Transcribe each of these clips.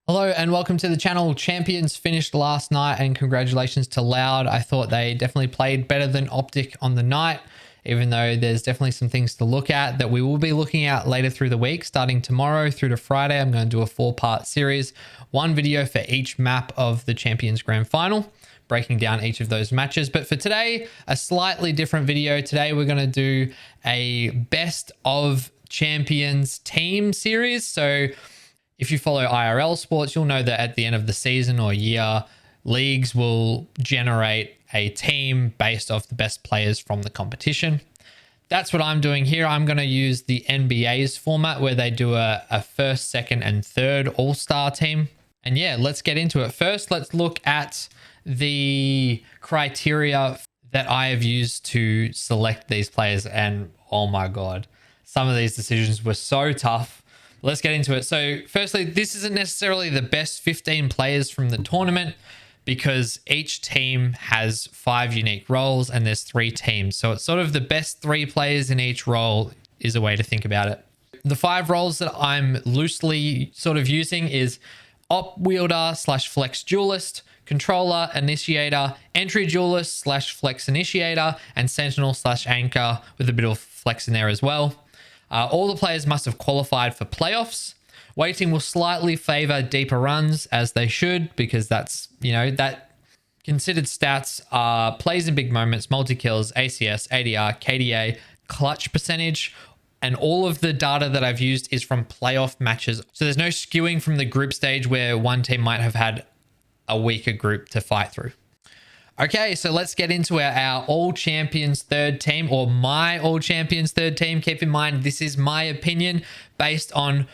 Hello and welcome to the channel. Champions finished last night and congratulations to Loud. I thought they definitely played better than Optic on the night, even though there's definitely some things to look at that we will be looking at later through the week. Starting tomorrow through to Friday, I'm going to do a 4-part series, one video for each map of the Champions Grand Final, breaking down each of those matches. But for today, a slightly different video. Today, we're going to do a best of Champions team series. So if you follow IRL sports, you'll know that at the end of the season or year, leagues will generate a team based off the best players from the competition. That's what I'm doing here. I'm going to use the NBA's format where they do a first, second, and third all-star team. And yeah, let's get into it. First, let's look at the criteria that I have used to select these players. And oh my God, some of these decisions were so tough. Let's get into it. So firstly, this isn't necessarily the best 15 players from the tournament because each team has 5 unique roles and there's 3 teams. So it's sort of the best 3 players in each role is a way to think about it. The 5 roles that I'm loosely sort of using is op wielder / flex duelist, controller, initiator, entry duelist / flex initiator, and sentinel / anchor with a bit of flex in there as well. All the players must have qualified for playoffs. Weighting will slightly favor deeper runs as they should, because that's, that considered stats are plays in big moments, multi-kills, ACS, ADR, KDA, clutch percentage, and all of the data that I've used is from playoff matches. So there's no skewing from the group stage where one team might have had a weaker group to fight through. Okay, so let's get into our All Champions third team, or my All Champions third team. Keep in mind, this is my opinion based on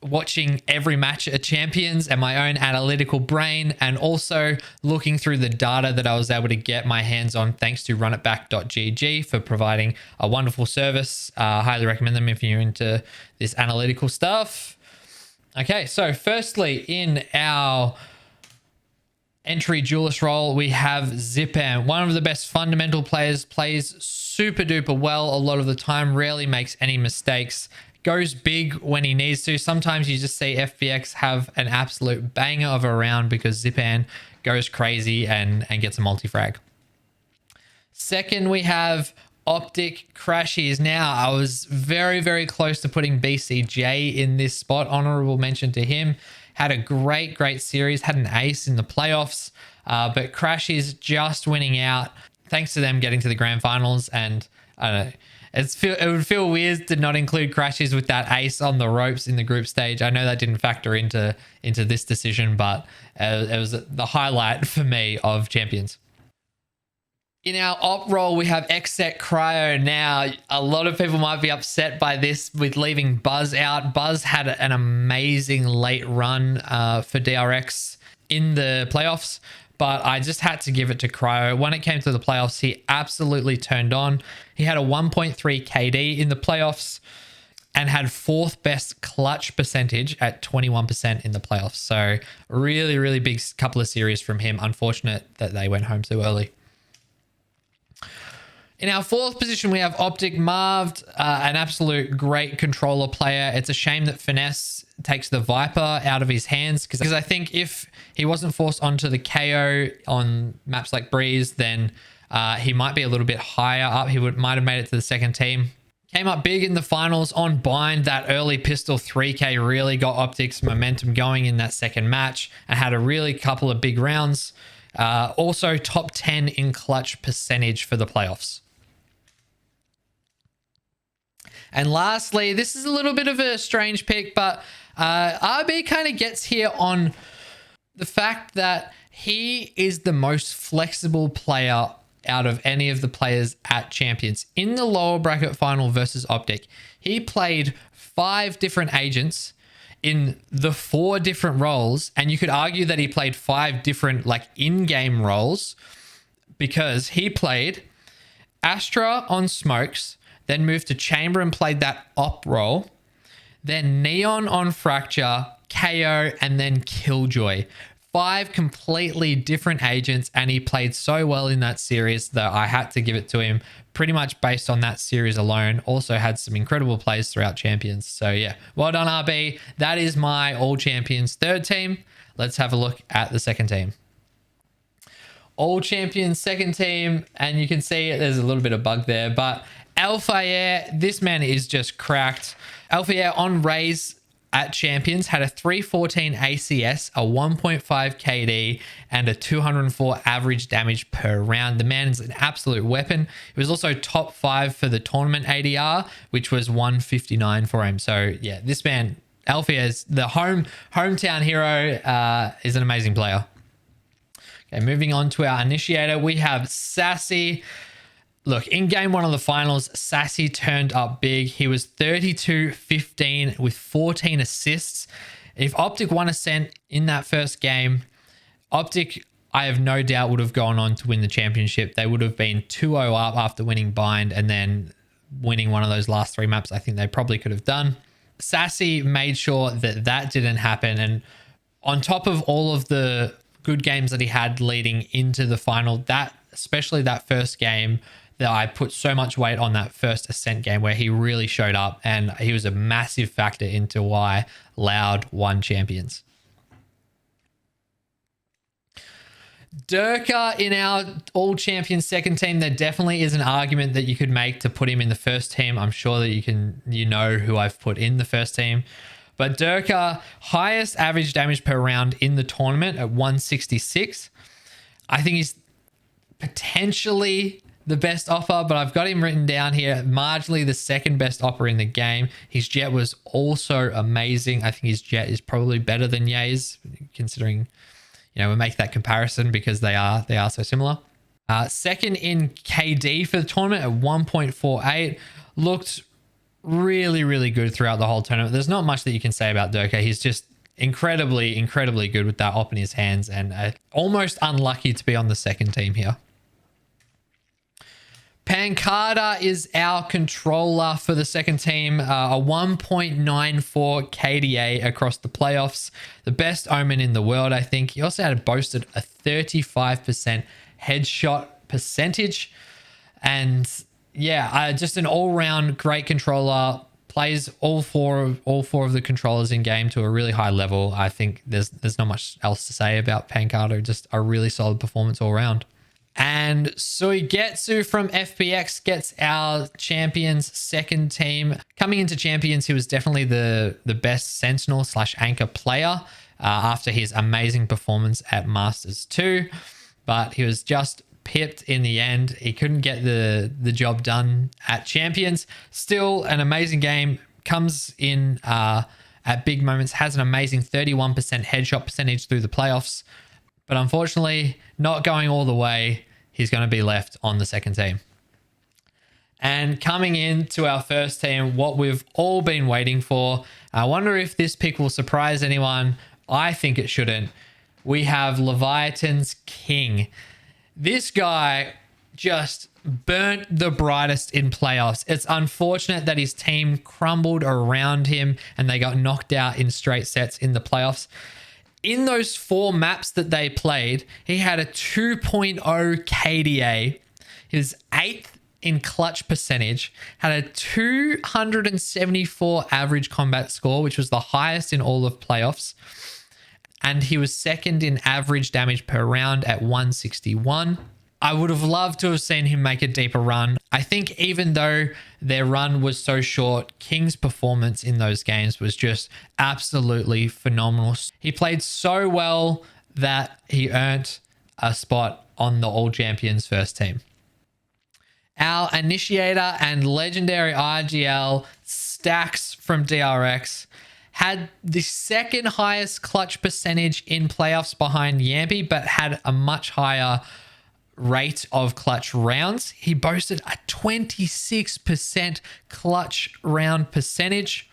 watching every match at Champions and my own analytical brain, and also looking through the data that I was able to get my hands on thanks to runitback.gg for providing a wonderful service. Highly recommend them if you're into this analytical stuff. Okay, so firstly, in our entry duelist role, we have Zipan, one of the best fundamental players, plays super duper well a lot of the time, rarely makes any mistakes, goes big when he needs to. Sometimes you just see FBX have an absolute banger of a round because Zipan goes crazy and gets a multi-frag. Second, we have Optic Crashies. Now, I was very, very close to putting BCJ in this spot. Honorable mention to him. Had a great series, had an ace in the playoffs, but Crashies just winning out thanks to them getting to the grand finals. And I don't know, it would feel weird to not include Crashies with that ace on the ropes in the group stage. I know that didn't factor into this decision, but it was the highlight for me of Champions. In our op role, we have Xset Cryo. Now, a lot of people might be upset by this with leaving Buzz out. Buzz had an amazing late run for DRX in the playoffs, but I just had to give it to Cryo. When it came to the playoffs, he absolutely turned on. He had a 1.3 KD in the playoffs and had 4th best clutch percentage at 21% in the playoffs. So really big couple of series from him. Unfortunate that they went home so early. In our 4th position, we have Optic Marved, an absolute great controller player. It's a shame that Finesse takes the Viper out of his hands, because I think if he wasn't forced onto the KO on maps like Breeze, then he might be a little bit higher up. He might have made it to the second team. Came up big in the finals on Bind. That early pistol 3K really got Optic's momentum going in that second match and had a really couple of big rounds. Also top 10 in clutch percentage for the playoffs. And lastly, this is a little bit of a strange pick, but RB kind of gets here on the fact that he is the most flexible player out of any of the players at Champions. In the lower bracket final versus Optic, he played 5 different agents in the 4 different roles, and you could argue that he played 5 different in-game roles, because he played Astra on Smokes, then moved to Chamber and played that op role, then Neon on Fracture, KO, and then Killjoy. 5 completely different agents, and he played so well in that series that I had to give it to him pretty much based on that series alone. Also had some incredible plays throughout Champions. So yeah, well done, RB. That is my All Champions third team. Let's have a look at the second team. All Champions second team, and you can see there's a little bit of bug there, but Alpha, this man is just cracked. Alpha on Rays at Champions had a 314 ACS, a 1.5 KD, and a 204 average damage per round. The man is an absolute weapon. He was also top 5 for the tournament ADR, which was 159 for him. So yeah, this man, Alpha, is the hometown hero, is an amazing player. Okay, moving on to our initiator, we have Sassy. Look, in game 1 of the finals, Sassy turned up big. He was 32-15 with 14 assists. If Optic won Ascent in that first game, Optic, I have no doubt, would have gone on to win the championship. They would have been 2-0 up after winning Bind and then winning one of those last 3 maps. I think they probably could have done. Sassy made sure that that didn't happen. And on top of all of the good games that he had leading into the final, that especially that first game, that I put so much weight on that first Ascent game where he really showed up, and he was a massive factor into why Loud won Champions. Durka in our All Champions second team, there definitely is an argument that you could make to put him in the first team. I'm sure that you know who I've put in the first team. But Durka, highest average damage per round in the tournament at 166. I think he's potentially the best offer, but I've got him written down here, marginally the second best offer in the game. His jet was also amazing. I think his jet is probably better than Ye's, considering, we make that comparison because they are so similar. Second in KD for the tournament at 1.48. Looked really, really good throughout the whole tournament. There's not much that you can say about Durka. He's just incredibly, incredibly good with that op in his hands, and almost unlucky to be on the second team here. Pancada is our controller for the second team, a 1.94 KDA across the playoffs. The best omen in the world, I think. He also had boasted a 35% headshot percentage. And yeah, just an all-round great controller. Plays all four of the controllers in game to a really high level. I think there's not much else to say about Pancada. Just a really solid performance all around. And Suigetsu from FPX gets our Champions second team. Coming into Champions, he was definitely the best Sentinel / anchor player after his amazing performance at Masters 2. But he was just pipped in the end. He couldn't get the job done at Champions. Still an amazing game. Comes in at big moments. Has an amazing 31% headshot percentage through the playoffs. But unfortunately, not going all the way. He's going to be left on the second team. And coming into our first team, what we've all been waiting for. I wonder if this pick will surprise anyone. I think it shouldn't. We have Leviathan's King. This guy just burnt the brightest in playoffs. It's unfortunate that his team crumbled around him and they got knocked out in straight sets in the playoffs. In those 4 maps that they played, he had a 2.0 KDA. He was 8th in clutch percentage, had a 274 average combat score, which was the highest in all of playoffs. And he was second in average damage per round at 161. I would have loved to have seen him make a deeper run. I think even though their run was so short, King's performance in those games was just absolutely phenomenal. He played so well that he earned a spot on the All Champions first team. Our initiator and legendary RGL, Stacks from DRX, had the second highest clutch percentage in playoffs behind Yampy, but had a much higher rate of clutch rounds. He boasted a 26% clutch round percentage,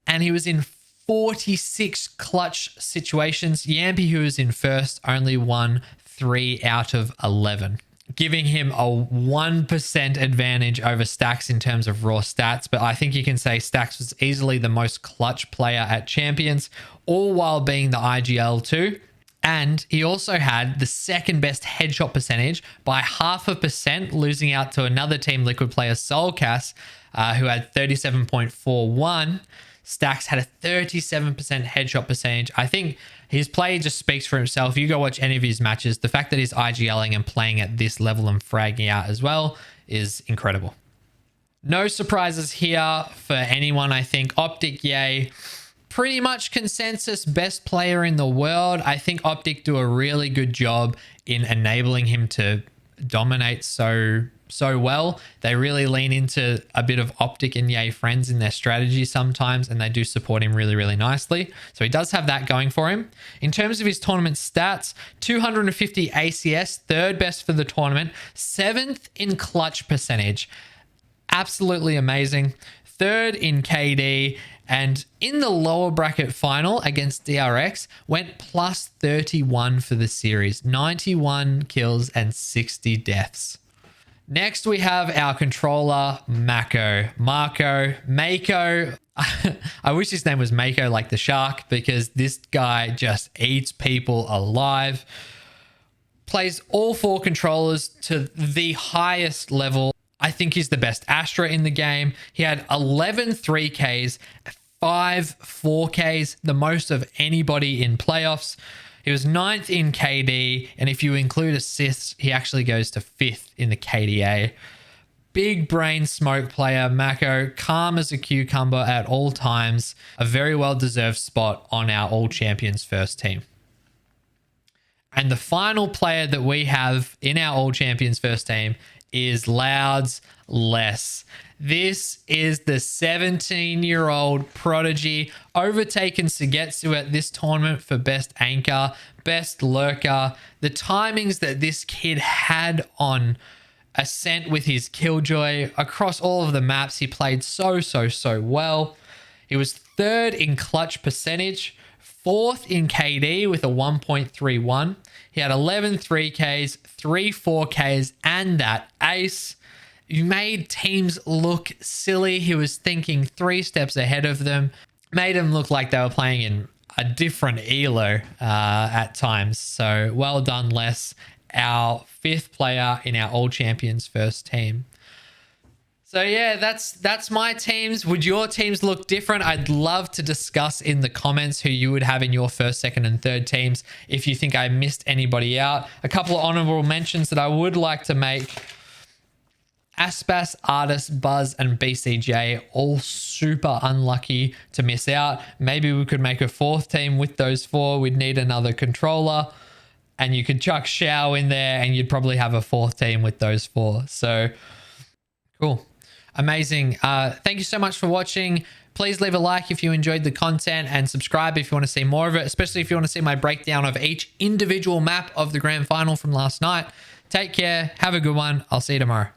and he was in 46 clutch situations. Yampy, who was in first, only won 3 out of 11, giving him a 1% advantage over Stacks in terms of raw stats. But I think you can say Stacks was easily the most clutch player at Champions, all while being the IGL too. And he also had the second best headshot percentage by 0.5%, losing out to another Team Liquid player, Soulcast, who had 37.41. Stacks had a 37% headshot percentage. I think his play just speaks for himself. You go watch any of his matches. The fact that he's IGLing and playing at this level and fragging out as well is incredible. No surprises here for anyone, I think. Optic, yay. Pretty much consensus best player in the world. I think Optic do a really good job in enabling him to dominate so well. They really lean into a bit of Optic and Yay friends in their strategy sometimes, and they do support him really, really nicely. So he does have that going for him. In terms of his tournament stats, 250 ACS, third best for the tournament, 7th in clutch percentage. Absolutely amazing. 3rd in KD, and in the lower bracket final against DRX, went plus 31 for the series. 91 kills and 60 deaths. Next, we have our controller, Mako. I wish his name was Mako like the shark, because this guy just eats people alive. Plays all 4 controllers to the highest level. I think he's the best Astra in the game. He had 11 3Ks, 5 4Ks, the most of anybody in playoffs. He was 9th in KD, and if you include assists, he actually goes to 5th in the KDA. Big brain smoke player, Mako, calm as a cucumber at all times. A very well-deserved spot on our All Champions first team. And the final player that we have in our All Champions first team is Loud's Les. This is the 17-year-old prodigy, overtaken Sugetsu at this tournament for best anchor, best lurker. The timings that this kid had on Ascent with his Killjoy across all of the maps, he played so well. He was 3rd in clutch percentage, 4th in KD with a 1.31. He had 11 3Ks, 3 4Ks, and that ace. He made teams look silly. He was thinking 3 steps ahead of them. Made them look like they were playing in a different elo at times. So well done, Les. Our 5th player in our All Champions first team. So yeah, that's my teams. Would your teams look different? I'd love to discuss in the comments who you would have in your 1st, 2nd, and 3rd teams. If you think I missed anybody out, a couple of honorable mentions that I would like to make. Aspas, Artist, Buzz, and BCJ, all super unlucky to miss out. Maybe we could make a 4th team with those 4. We'd need another controller, and you could chuck Shao in there, and you'd probably have a 4th team with those 4. So cool. Amazing. Thank you so much for watching. Please leave a like if you enjoyed the content, and subscribe if you want to see more of it, especially if you want to see my breakdown of each individual map of the grand final from last night. Take care. Have a good one. I'll see you tomorrow.